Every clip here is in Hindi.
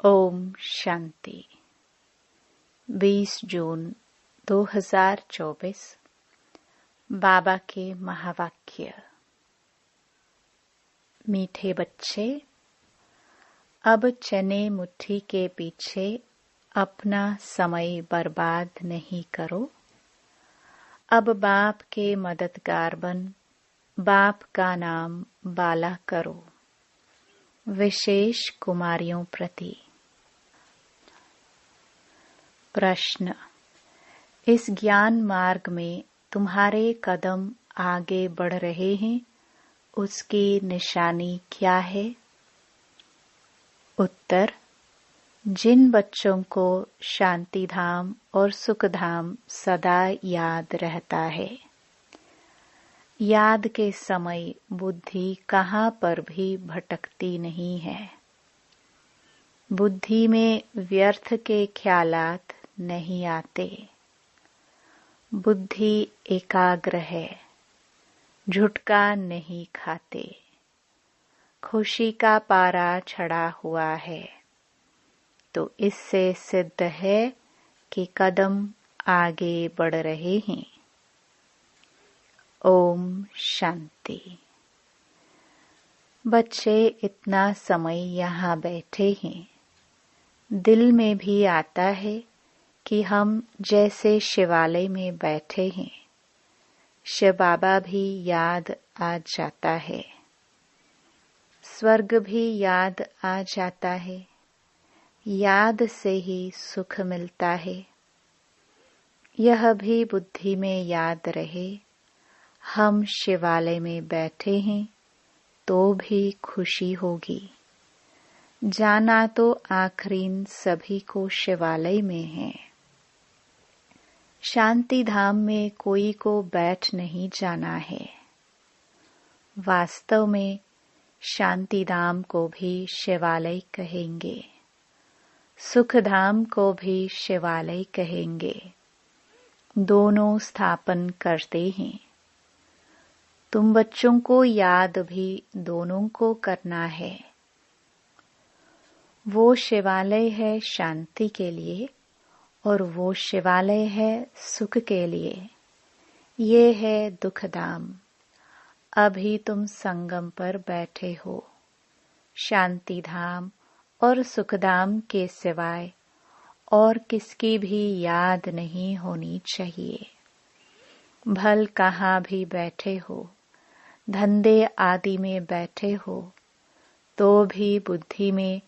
ओम शांति। 20 जून 2024 बाबा के महावाक्य। मीठे बच्चे, अब चने मुट्ठी के पीछे अपना समय बर्बाद नहीं करो। अब बाप के मददगार बन बाप का नाम बाला करो। विशेष कुमारियों प्रति प्रश्न। इस ज्ञान मार्ग में तुम्हारे कदम आगे बढ़ रहे हैं, उसकी निशानी क्या है? उत्तर। जिन बच्चों को शांति धाम और सुख धाम सदा याद रहता है, याद के समय बुद्धि कहाँ पर भी भटकती नहीं है। बुद्धि में व्यर्थ के ख्यालात नहीं आते। बुद्धि एकाग्र है, झुटका नहीं खाते। खुशी का पारा चढ़ा हुआ है, तो इससे सिद्ध है कि कदम आगे बढ़ रहे हैं। ओम शांति। बच्चे इतना समय यहाँ बैठे हैं, दिल में भी आता है कि हम जैसे शिवालय में बैठे हैं। शिव बाबा भी याद आ जाता है, स्वर्ग भी याद आ जाता है। याद से ही सुख मिलता है। यह भी बुद्धि में याद रहे, हम शिवालय में बैठे हैं तो भी खुशी होगी। जाना तो आखिरीन सभी को शिवालय में है। शांति धाम में कोई को बैठ नहीं जाना है। वास्तव में शांति धाम को भी शिवालय कहेंगे, सुख धाम को भी शिवालय कहेंगे। दोनों स्थापन करते हैं। तुम बच्चों को याद भी दोनों को करना है। वो शिवालय है शांति के लिए और वो शिवालय है सुख के लिए। ये है दुख धाम। अभी तुम संगम पर बैठे हो। शांति धाम और सुख धाम के सिवाय और किसकी भी याद नहीं होनी चाहिए। भल कहाँ भी बैठे हो, धंधे आदि में बैठे हो, तो भी बुद्धि में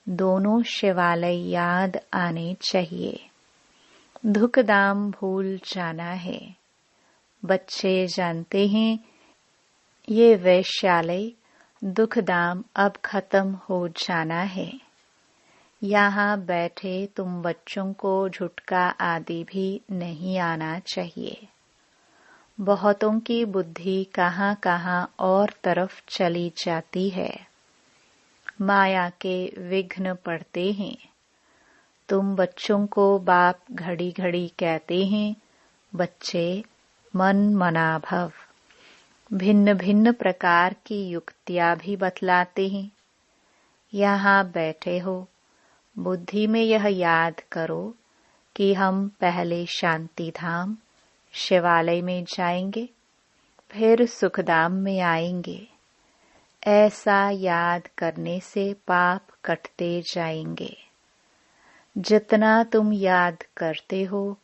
दोनों शिवालय याद आने चाहिए। दुख दाम भूल जाना है। बच्चे जानते हैं ये वैश्यालय दुख दाम अब खत्म हो जाना है। यहाँ बैठे तुम बच्चों को झुटका आदि भी नहीं आना चाहिए। बहुतों की बुद्धि कहाँ कहाँ और तरफ चली जाती है। माया के विघ्न पड़ते हैं। तुम बच्चों को बाप घड़ी घड़ी कहते हैं, बच्चे मन मना भव। भिन्न भिन्न प्रकार की युक्तियां भी बतलाते हैं। यहाँ बैठे हो, बुद्धि में यह याद करो कि हम पहले शांति धाम शिवालय में जाएंगे, फिर सुखधाम में आएंगे। ऐसा याद करने से पाप कटते जाएंगे। जितना तुम याद करते हो,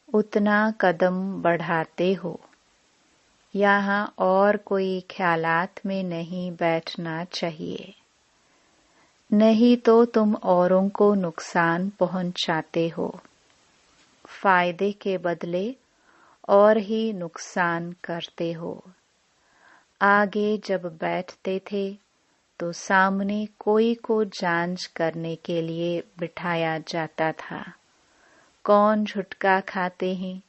उतना कदम बढ़ाते हो। यहाँ और कोई ख्यालात में नहीं बैठना चाहिए, नहीं तो तुम औरों को नुकसान पहुंचाते हो। फायदे के बदले और ही नुकसान करते हो। आगे जब बैठते थे तो सामने कोई को जांच करने के लिए बिठाया जाता था। कौन झुटका खाते हैं,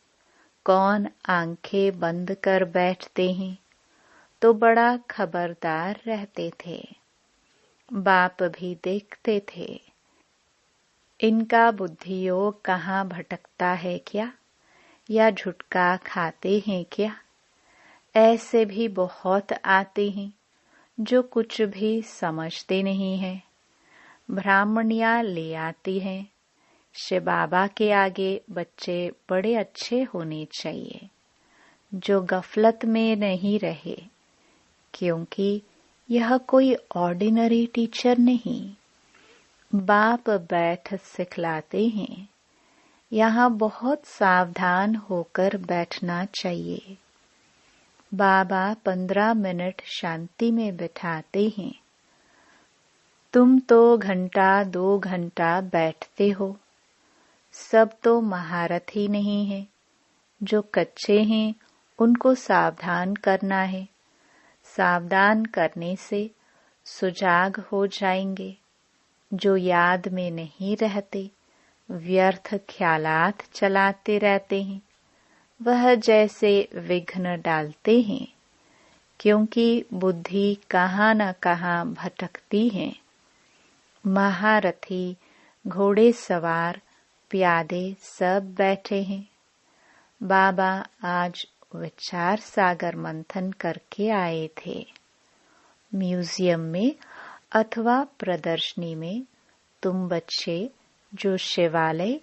कौन आंखें बंद कर बैठते हैं, तो बड़ा खबरदार रहते थे। बाप भी देखते थे। इनका बुद्धि योग कहाँ भटकता है क्या, या झुटका खाते हैं क्या? ऐसे भी बहुत आते हैं जो कुछ भी समझते नहीं हैं। ब्राह्मणियां ले आती हैं। शिव बाबा के आगे बच्चे बड़े अच्छे होने चाहिए, जो गफलत में नहीं रहे, क्योंकि यह कोई ऑर्डिनरी टीचर नहीं। बाप बैठ सिखलाते हैं। यहाँ बहुत सावधान होकर बैठना चाहिए। बाबा 15 मिनट शांति में बिठाते हैं। तुम तो घंटा 2 घंटा बैठते हो। सब तो महारथी नहीं है। जो कच्चे हैं उनको सावधान करना है। सावधान करने से सुजाग हो जाएंगे। जो याद में नहीं रहते, व्यर्थ ख्यालात चलाते रहते हैं, वह जैसे विघ्न डालते हैं, क्योंकि बुद्धि कहाँ न कहाँ भटकती है। महारथी, घोड़े सवार, प्यादे सब बैठे हैं। बाबा आज विचार सागर मंथन करके आए थे। म्यूजियम में अथवा प्रदर्शनी में तुम बच्चे जो शिवालय,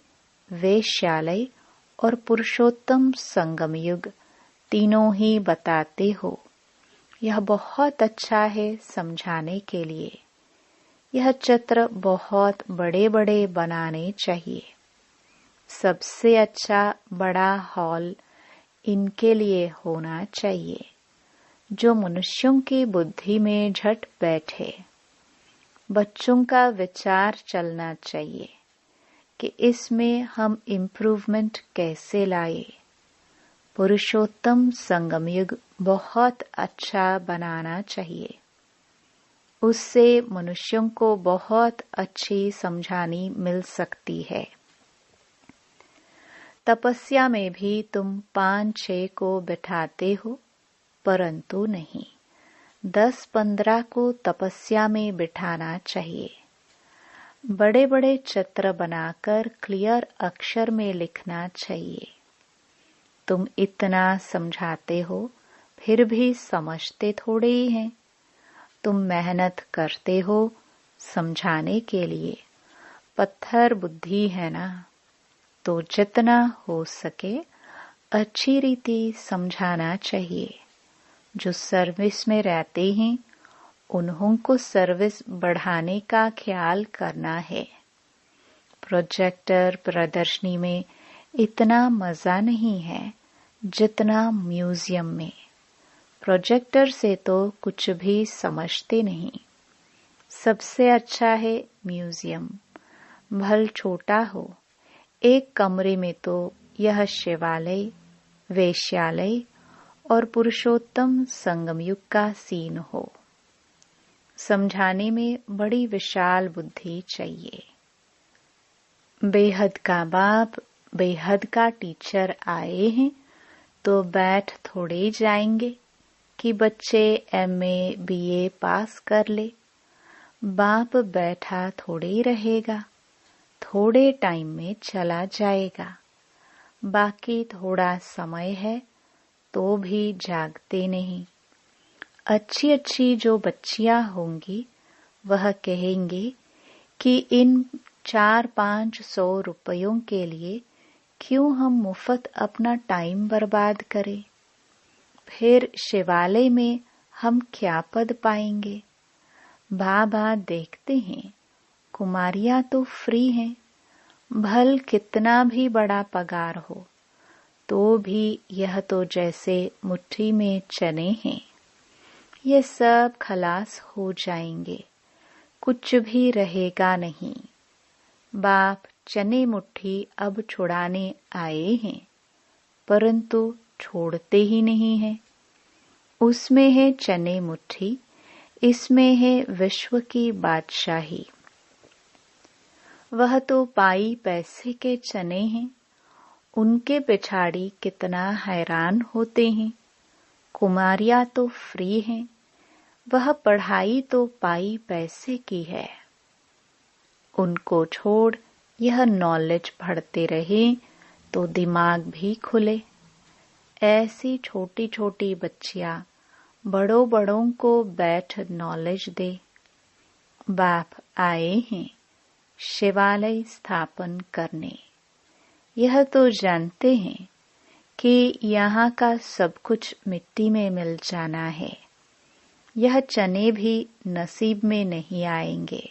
वेश्यालय और पुरुषोत्तम संगम युग तीनों ही बताते हो। यह बहुत अच्छा है समझाने के लिए। यह चित्र बहुत बड़े बड़े बनाने चाहिए। सबसे अच्छा बड़ा हॉल इनके लिए होना चाहिए, जो मनुष्यों की बुद्धि में झट बैठे। बच्चों का विचार चलना चाहिए कि इसमें हम इम्प्रूवमेंट कैसे लाए। पुरुषोत्तम संगम युग बहुत अच्छा बनाना चाहिए। उससे मनुष्यों को बहुत अच्छी समझानी मिल सकती है। तपस्या में भी तुम 5-6 को बिठाते हो, परंतु नहीं, 10-15 को तपस्या में बिठाना चाहिए। बड़े बड़े चित्र बनाकर क्लियर अक्षर में लिखना चाहिए। तुम इतना समझाते हो, फिर भी समझते थोड़े ही हैं। तुम मेहनत करते हो समझाने के लिए। पत्थर बुद्धि है ना, तो जितना हो सके अच्छी रीति समझाना चाहिए। जो सर्विस में रहते हैं उन्हों को सर्विस बढ़ाने का ख्याल करना है। प्रोजेक्टर प्रदर्शनी में इतना मजा नहीं है जितना म्यूजियम में। प्रोजेक्टर से तो कुछ भी समझते नहीं। सबसे अच्छा है म्यूजियम, भल छोटा हो। एक कमरे में तो यह शिवालय, वेश्यालय और पुरुषोत्तम संगम युग का सीन हो। समझाने में बड़ी विशाल बुद्धि चाहिए। बेहद का बाप, बेहद का टीचर आए हैं, तो बैठ थोड़े जाएंगे कि बच्चे MA BA पास कर ले। बाप बैठा थोड़े रहेगा, थोड़े टाइम में चला जाएगा। बाकी थोड़ा समय है तो भी जागते नहीं। अच्छी अच्छी जो बच्चियां होंगी वह कहेंगे कि इन 400-500 रुपयों के लिए क्यों हम मुफ्त अपना टाइम बर्बाद करें। फिर शिवालय में हम क्या पद पाएंगे। बाबा देखते हैं कुमारियां तो फ्री हैं, भल कितना भी बड़ा पगार हो तो भी यह तो जैसे मुट्ठी में चने हैं। ये सब खलास हो जाएंगे, कुछ भी रहेगा नहीं। बाप चने मुट्ठी अब छुड़ाने आए हैं, परंतु छोड़ते ही नहीं हैं। उसमें है चने मुट्ठी, इसमें है विश्व की बादशाही। वह तो पाई पैसे के चने हैं, उनके पिछाड़ी कितना हैरान होते हैं। कुमारियां तो फ्री हैं, वह पढ़ाई तो पाई पैसे की है। उनको छोड़ यह नॉलेज पढ़ते रहे तो दिमाग भी खुले। ऐसी छोटी छोटी बच्चियां बड़ों बड़ों को बैठ नॉलेज दे। बाप आए हैं शिवालय स्थापन करने। यह तो जानते हैं कि यहाँ का सब कुछ मिट्टी में मिल जाना है। यह चने भी नसीब में नहीं आएंगे।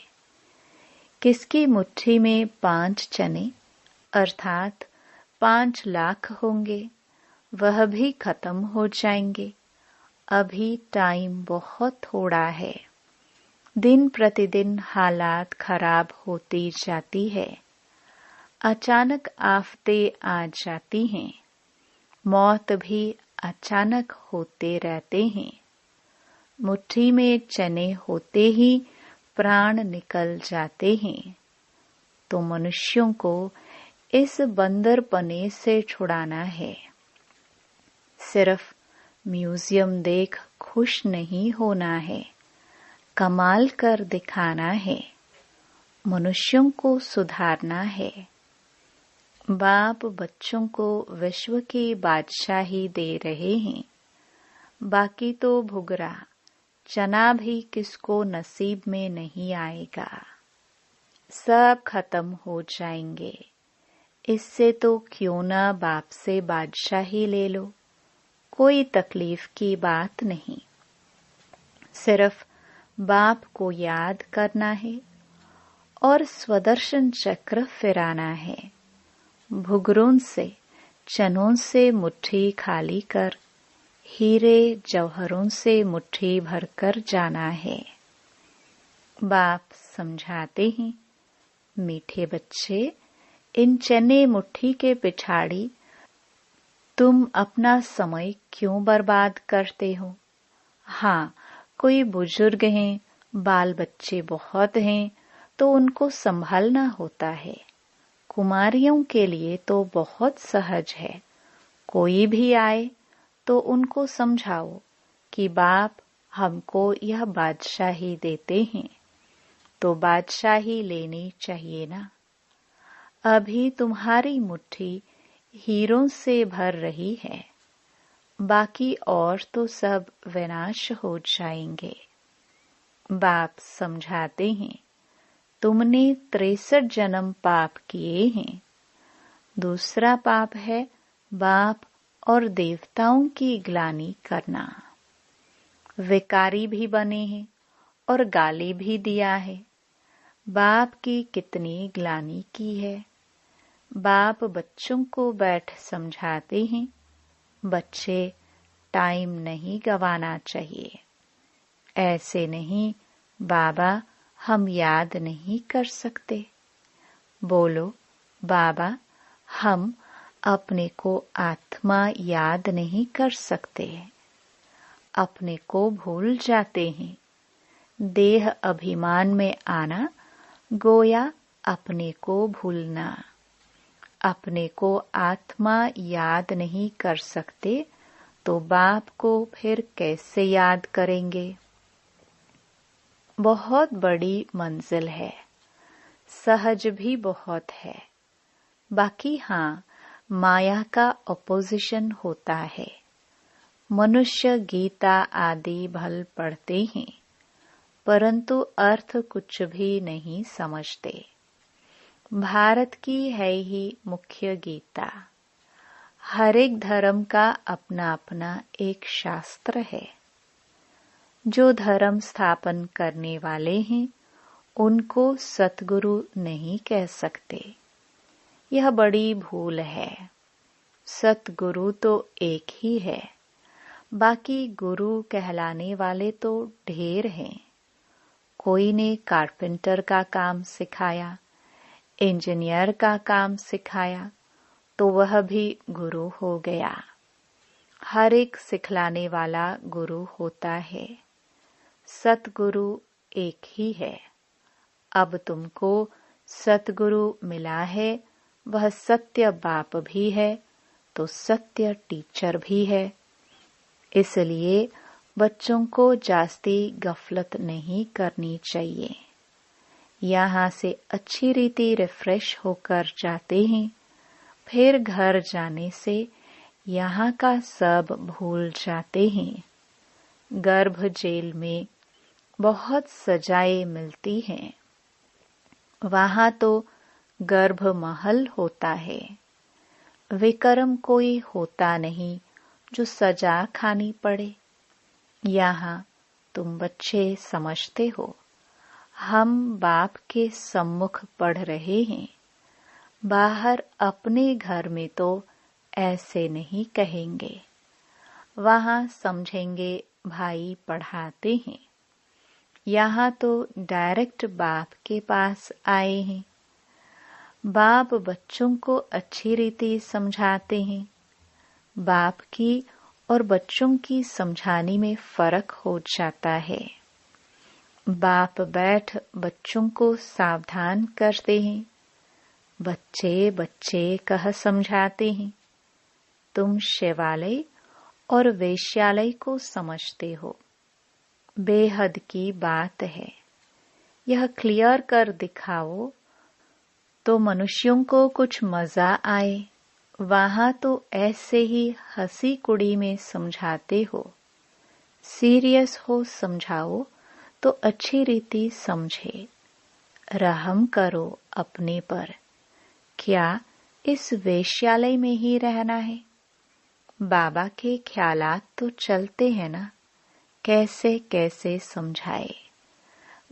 किसकी मुट्ठी में 5 चने अर्थात 5 लाख होंगे, वह भी खत्म हो जाएंगे। अभी टाइम बहुत थोड़ा है। दिन प्रतिदिन हालात खराब होती जाती है। अचानक आफतें आ जाती हैं। मौत भी अचानक होते रहते हैं। मुट्ठी में चने होते ही प्राण निकल जाते हैं। तो मनुष्यों को इस बंदरपने से छुड़ाना है। सिर्फ म्यूजियम देख खुश नहीं होना है, कमाल कर दिखाना है। मनुष्यों को सुधारना है। बाप बच्चों को विश्व की बादशाही दे रहे हैं। बाकी तो भुगरा चना भी किसको नसीब में नहीं आएगा। सब खत्म हो जाएंगे। इससे तो क्यों ना बाप से बादशाही ले लो। कोई तकलीफ की बात नहीं। सिर्फ बाप को याद करना है और स्वदर्शन चक्र फिराना है। भुगरों से चनों से मुट्ठी खाली कर हीरे जौहरों से मुट्ठी भरकर जाना है। बाप समझाते हैं, मीठे बच्चे, इन चने मुट्ठी के पिछाड़ी तुम अपना समय क्यों बर्बाद करते हो। हाँ, कोई बुजुर्ग हैं, बाल बच्चे बहुत हैं, तो उनको संभालना होता है। कुमारियों के लिए तो बहुत सहज है। कोई भी आए तो उनको समझाओ कि बाप हमको यह बादशाही देते हैं, तो बादशाही लेनी चाहिए ना। अभी तुम्हारी मुट्ठी हीरों से भर रही है, बाकी और तो सब विनाश हो जाएंगे। बाप समझाते हैं, तुमने 63 जन्म पाप किए हैं। दूसरा पाप है बाप और देवताओं की ग्लानि करना। विकारी भी बने हैं और गाली भी दिया है। बाप की कितनी ग्लानि की है। बाप बच्चों को बैठ समझाते हैं, बच्चे टाइम नहीं गंवाना चाहिए। ऐसे नहीं, बाबा हम याद नहीं कर सकते। बोलो, बाबा हम अपने को आत्मा याद नहीं कर सकते। अपने को भूल जाते हैं। देह अभिमान में आना गोया अपने को भूलना। अपने को आत्मा याद नहीं कर सकते तो बाप को फिर कैसे याद करेंगे। बहुत बड़ी मंजिल है, सहज भी बहुत है। बाकी हाँ, माया का अपोजिशन होता है। मनुष्य गीता आदि भल पढ़ते हैं, परंतु अर्थ कुछ भी नहीं समझते। भारत की है ही मुख्य गीता। हर एक धर्म का अपना अपना एक शास्त्र है। जो धर्म स्थापन करने वाले हैं, उनको सतगुरु नहीं कह सकते। यह बड़ी भूल है। सतगुरु तो एक ही है, बाकी गुरु कहलाने वाले तो ढेर हैं। कोई ने कारपेंटर का काम सिखाया, इंजीनियर का काम सिखाया, तो वह भी गुरु हो गया। हर एक सिखलाने वाला गुरु होता है। सतगुरु एक ही है। अब तुमको सतगुरु मिला है, वह सत्य बाप भी है तो सत्य टीचर भी है। इसलिए बच्चों को जास्ती गफलत नहीं करनी चाहिए। यहाँ से अच्छी रीति रिफ्रेश होकर जाते हैं, फिर घर जाने से यहाँ का सब भूल जाते हैं। गर्भ जेल में बहुत सजाएं मिलती हैं। वहां तो गर्भ महल होता है, विक्रम कोई होता नहीं जो सजा खानी पड़े। यहाँ तुम बच्चे समझते हो, हम बाप के सम्मुख पढ़ रहे हैं। बाहर अपने घर में तो ऐसे नहीं कहेंगे, वहां समझेंगे भाई पढ़ाते हैं। यहाँ तो डायरेक्ट बाप के पास आए हैं। बाप बच्चों को अच्छी रीति समझाते हैं। बाप की और बच्चों की समझाने में फर्क हो जाता है। बाप बैठ बच्चों को सावधान करते हैं। बच्चे बच्चे कह समझाते हैं। तुम शिवालय और वेश्यालय को समझते हो, बेहद की बात है। यह क्लियर कर दिखाओ तो मनुष्यों को कुछ मजा आए। वहां तो ऐसे ही हंसी कुड़ी में समझाते हो। सीरियस हो समझाओ तो अच्छी रीति समझे। रहम करो अपने पर। क्या इस वेश्यालय में ही रहना है? बाबा के ख्यालात तो चलते हैं ना, कैसे कैसे समझाए।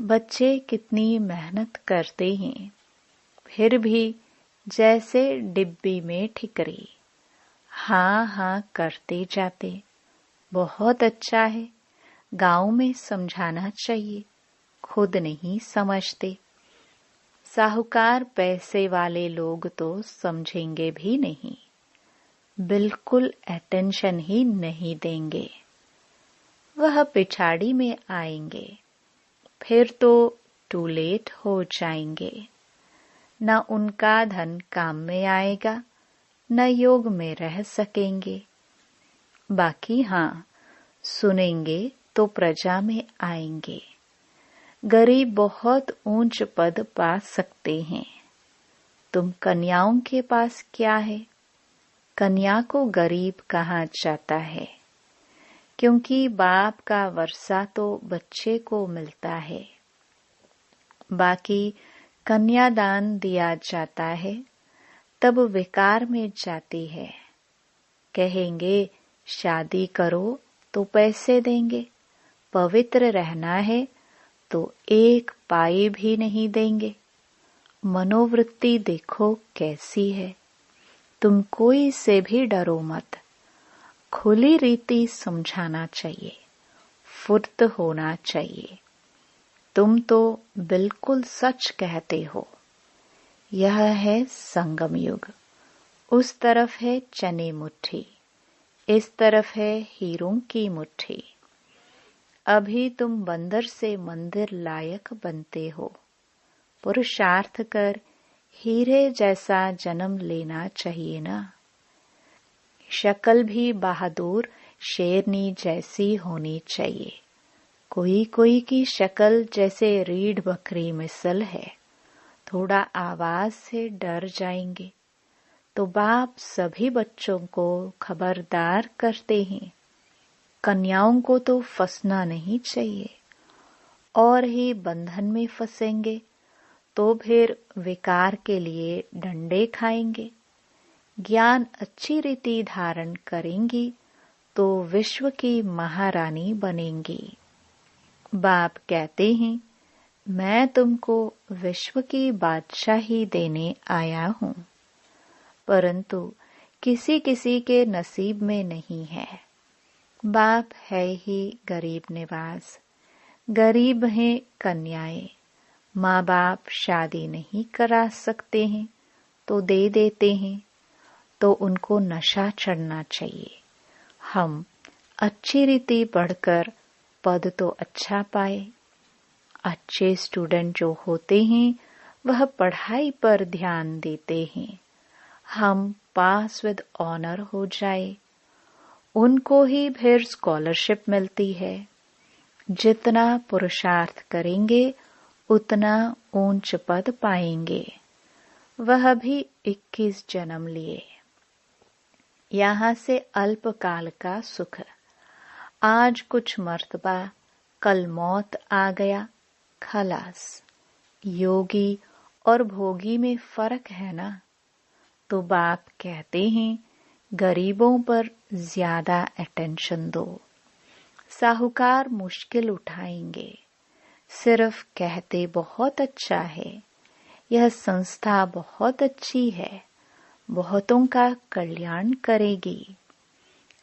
बच्चे कितनी मेहनत करते हैं, फिर भी जैसे डिब्बी में ठिकरी, हाँ हाँ करते जाते। बहुत अच्छा है, गांव में समझाना चाहिए, खुद नहीं समझते। साहूकार पैसे वाले लोग तो समझेंगे भी नहीं, बिल्कुल अटेंशन ही नहीं देंगे। वह पिछाड़ी में आएंगे, फिर तो टू लेट हो जाएंगे। न उनका धन काम में आएगा, न योग में रह सकेंगे। बाकी हाँ, सुनेंगे तो प्रजा में आएंगे। गरीब बहुत ऊंच पद पा सकते हैं। तुम कन्याओं के पास क्या है? कन्या को गरीब कहा जाता है, क्योंकि बाप का वर्षा तो बच्चे को मिलता है। बाकी कन्यादान दिया जाता है, तब विकार में जाती है। कहेंगे शादी करो तो पैसे देंगे, पवित्र रहना है तो एक पाई भी नहीं देंगे। मनोवृत्ति देखो कैसी है। तुम कोई से भी डरो मत। खुली रीति समझाना चाहिए, फुर्त होना चाहिए। तुम तो बिल्कुल सच कहते हो। यह है संगम युग। उस तरफ है चने मुट्ठी, इस तरफ है हीरों की मुट्ठी। अभी तुम बंदर से मंदिर लायक बनते हो। पुरुषार्थ कर हीरे जैसा जन्म लेना चाहिए ना। शक्ल भी बहादुर शेरनी जैसी होनी चाहिए। कोई कोई की शक्ल जैसे रीढ़ बकरी मिसल है, थोड़ा आवाज से डर जाएंगे। तो बाप सभी बच्चों को खबरदार करते हैं। कन्याओं को तो फंसना नहीं चाहिए, और ही बंधन में फंसेंगे तो फिर विकार के लिए डंडे खाएंगे। ज्ञान अच्छी रीति धारण करेंगी तो विश्व की महारानी बनेंगी। बाप कहते हैं, मैं तुमको विश्व की बादशाही देने आया हूँ, परंतु किसी किसी के नसीब में नहीं है। बाप है ही गरीब निवास, गरीब हैं कन्याएं। माँ बाप शादी नहीं करा सकते हैं तो दे देते हैं, तो उनको नशा चढ़ना चाहिए। हम अच्छी रीति पढ़कर पद तो अच्छा पाए। अच्छे स्टूडेंट जो होते हैं वह पढ़ाई पर ध्यान देते हैं। हम पास विद ऑनर हो जाए, उनको ही फिर स्कॉलरशिप मिलती है। जितना पुरुषार्थ करेंगे उतना ऊंच पद पाएंगे। वह भी 21 जन्म लिए। यहाँ से अल्पकाल का सुख। आज कुछ मर्तबा, कल मौत आ गया, खलास। योगी और भोगी में फर्क है ना। तो बाप कहते हैं गरीबों पर ज्यादा अटेंशन दो। साहूकार मुश्किल उठाएंगे, सिर्फ कहते बहुत अच्छा है, यह संस्था बहुत अच्छी है, बहुतों का कल्याण करेगी,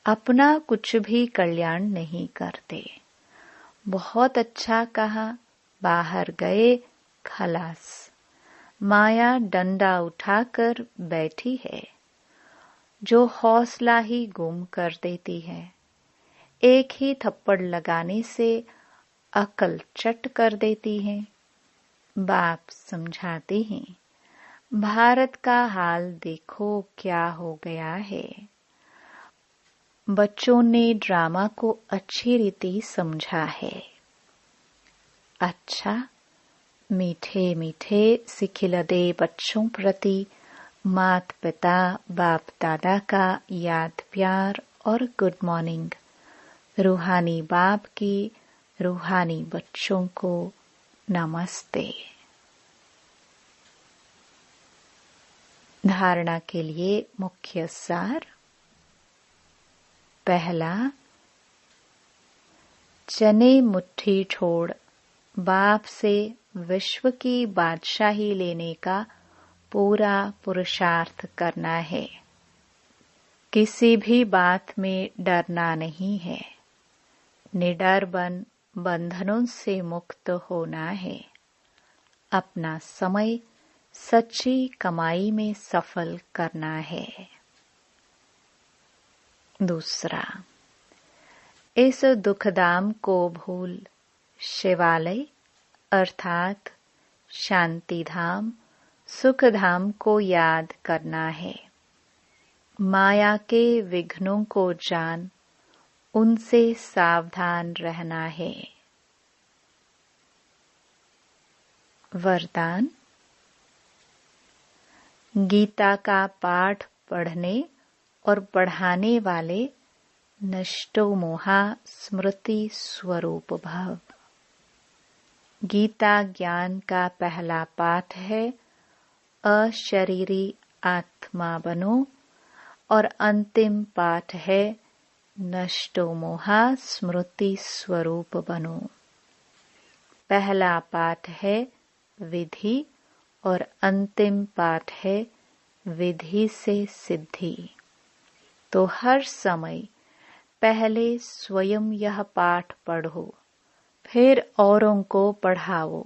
अपना कुछ भी कल्याण नहीं करते। बहुत अच्छा कहा, बाहर गए खलास। माया डंडा उठाकर बैठी है, जो हौसला ही गुम कर देती है। एक ही थप्पड़ लगाने से अकल चट कर देती है। बाप समझाते हैं, भारत का हाल देखो क्या हो गया है। बच्चों ने ड्रामा को अच्छी रीति समझा है। अच्छा, मीठे मीठे सिखिलदे बच्चों प्रति मात पिता बाप दादा का याद प्यार और गुड मॉर्निंग। रूहानी बाप की रूहानी बच्चों को नमस्ते। धारणा के लिए मुख्य सार। पहला, चने मुट्ठी छोड़ बाप से विश्व की बादशाही लेने का पूरा पुरुषार्थ करना है। किसी भी बात में डरना नहीं है। निडर बन बंधनों से मुक्त होना है। अपना समय सच्ची कमाई में सफल करना है। दूसरा, इस दुखधाम को भूल शिवालय अर्थात शांतिधाम सुखधाम को याद करना है। माया के विघ्नों को जान उनसे सावधान रहना है। वरदान। गीता का पाठ पढ़ने और पढ़ाने वाले नष्टो मोहा स्मृति स्वरूप भव। गीता ज्ञान का पहला पाठ है, अशरीरी आत्मा बनो, और अंतिम पाठ है, नष्टो मोहा स्मृति स्वरूप बनो। पहला पाठ है विधि और अंतिम पाठ है विधि से सिद्धि। तो हर समय पहले स्वयं यह पाठ पढ़ो, फिर औरों को पढ़ाओ।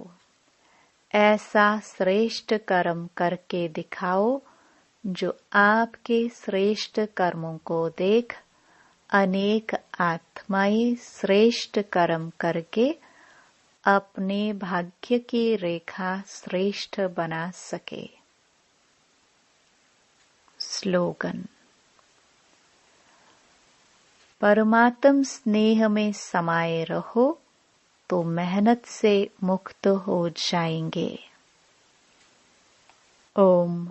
ऐसा श्रेष्ठ कर्म करके दिखाओ जो आपके श्रेष्ठ कर्मों को देख अनेक आत्माएं श्रेष्ठ कर्म करके अपने भाग्य की रेखा श्रेष्ठ बना सके। स्लोगन। परमात्म स्नेह में समाये रहो तो मेहनत से मुक्त हो जाएंगे। ओम